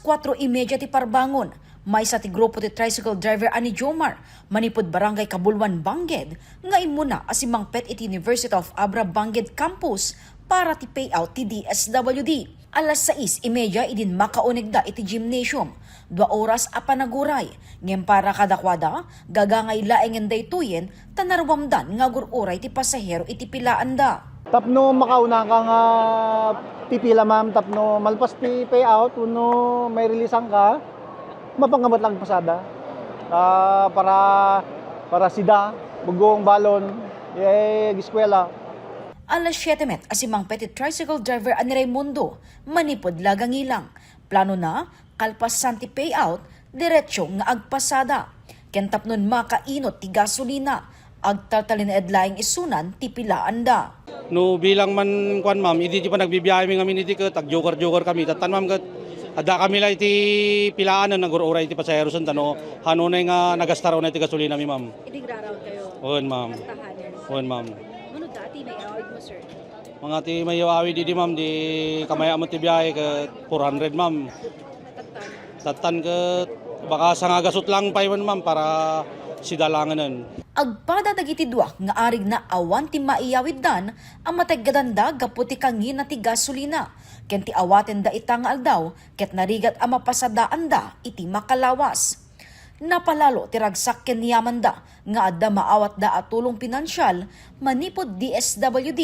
4:30 ti parbangon, may sa ti grupo ti tricycle driver ani Jomar, manipod barangay Kabulwan, Bangged, nga imuna asimang pet iti University of Abra Bangged Campus para ti payout ti DSWD. Alas 6:30 idin makaunigda iti gymnasium. 2 oras a panaguray. Ngem para kadakwada, gagangay laengen daytoyen, tanarwamdan nga gururay ti pasahero iti pilaan da. Tapno makauna ka nga pipila ma'am, tapno malpas ti payout, uno may releasean ka, mapanggamot lang pasada. Para sida, bugong balon, giskwela. Alas 7 asimang petit tricycle driver ani Raimundo, manipod lagang ilang. Plano na, kalpasan ti payout, diretsyo nga agpasada. Kentap nun makainot ti gasolina, agtaltalin edlaing isunan ti pilaan da. No bilang man kwan ma'am, hindi ti pa nagbibiyahe mi ngamin iti ket tag-joker kami. Tatan ma'am ket adda kami la iti pilaan na nagururay iti pasahero sen tano. Hanunay nga nagastaraw na iti gasolina mi ma'am. Idigraraw kayo. On ma'am. Tahanan. On ma'am. Ano dati may awit mo, sir? Mga ti may awi di ma'am di kamaya mo ti biyahe ket 400 ma'am. Tatan. Tatan ket baka sa nga gasot lang pa yun ma'am para sidalanganan. Agpada dagiti dua nga arig na awan ti maiyawid dan ang mataggadanda gaputi kangin na ti gasolina. Ken ti awaten da itang aldaw ket narigat ang mapasadaan da iti makalawas. Napalalo ti ragsak ken niyaman da nga adda maawat da at tulong pinansyal manipod DSWD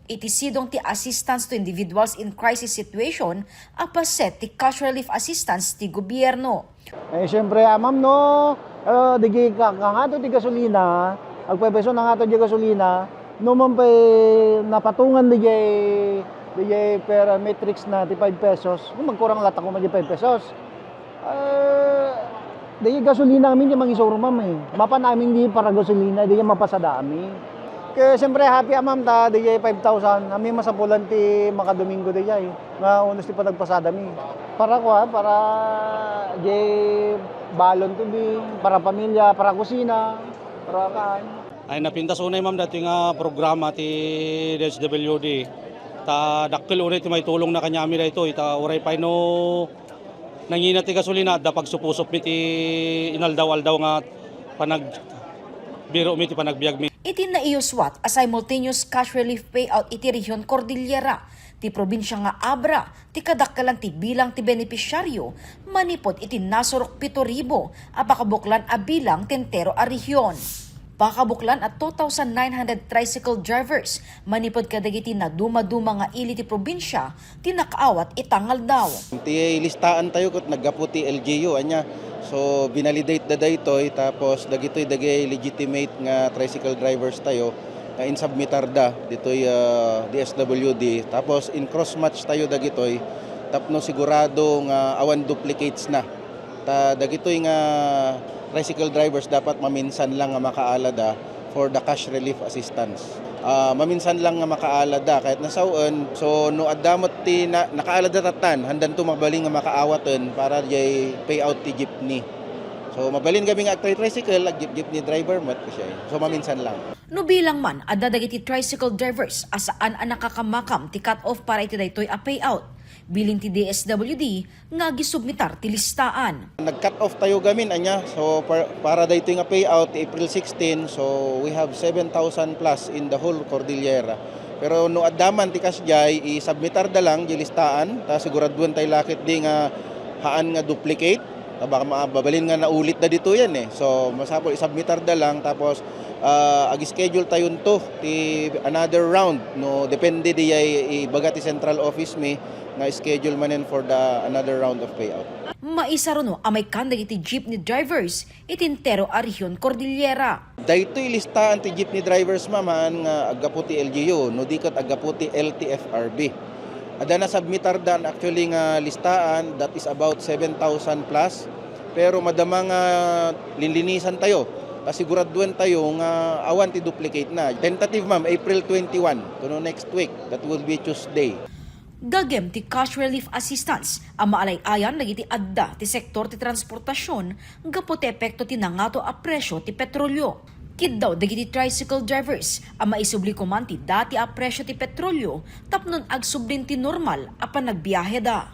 iti sidong ti assistance to individuals in crisis situation apaset ti cash relief assistance ti gobyerno. Siyempre, ma'am, no, digi ka nga to ti gasolina, agpepeso na nga to ti gasolina, no man pa napatungan di per matrix na ti 5 pesos, magkurang lata ko man di 5 pesos. Di gasolina amin yung mangisoro, ma'am, eh. Mapa namin di para gasolina, di mapasada amin. Kaya siyempre, happy ma'am, ta, di 5,000. Amin masapulan ti makadomingo di nga unos ti pa nagpasada mi. Para ko, para di balon to be, para pamilya, para kusina, para kaan. Ay napintas unay ma'am dati nga programa ti DSWD. Ta dakkel unay ti may tulong na kanyami dayto ita uray pay no nangina ti gasolina da pagsupusop mi ti inaldaw-aldaw nga panag biro mi ti panagbiag mi. Iti naiyoswat a simultaneous cash relief payout iti Rehiyon Cordillera, ti probinsya nga Abra, ti kadakkalan ti bilang ti benepisyaryo, manipod iti nasurok 7,000, apakabuklan a bilang tentero a rehiyon. Pakabuklan at 2,900 tricycle drivers, manipod kadagiti na duma-duma nga ili ti probinsya, ti nakaawat itangal daw. Ti listaan tayo ket naggaputi LGU anya. So binalidate da daytoy tapos dagitoy dagay legitimate nga tricycle drivers tayo na insubmitar da ditoy DSWD tapos in cross match tayo dagitoy tapno sigurado nga awan duplicates na. Ta dagitoy nga tricycle drivers dapat maminsan lang nga makaalada for the cash relief assistance. Maminsan lang nga makaalada kahit nasaon. So no addamot ti nakaalada tatan handan to mabaling nga makaawaten para jay payout ti jeepney. So mabalin kami nga tricycle jeepney driver mat ko siya. So maminsan lang. No bilang man adda dagiti tricycle drivers asaan ang nakakamakam ti cut off para iti daytoy a payout. Biling ti DSWD nga gisubmitar ti listaan. Nag-cut off tayo gamin anya. So para dayto nga payout April 16, so we have 7,000 plus in the whole Cordillera. Pero no addaman ti kasjay i-submitar da lang di listaan ta siguraduhan tay lakit di nga haan nga duplicate. Baka mababalin nga naulit na dito yan eh. So masapol i-submitar da lang tapos agi-schedule tayo to ti another round no depende di ibaga ti central office mi nga schedule manen for the another round of payout. Maisa ron amay kandag iti jeepney drivers itintero a Rehiyon Cordillera. Daytoy listaan ti jeepney drivers maman nga agaputi LGU no dikat agaputi LTFRB. Ada na submitar dan actually nga listaan that is about 7,000 plus pero madama nga linlinisan tayo. Kasiguraduhan tayo nga awan ti duplicate na. Tentative ma'am April 21 to next week, that will be Tuesday. Gagem ti cash relief assistance ang maalay-ayan lagi ti adda ti sektor ti transportasyon gapo ti epekto ti nangato a presyo ti petrolyo. Kid daw dagiti tricycle drivers ang maisubli ko man ti dati a presyo ti petrolyo tapnon agsublin ti normal a panagbiyahe da.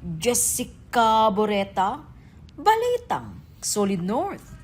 Jessica Kaboreta, Balitang, Solid North.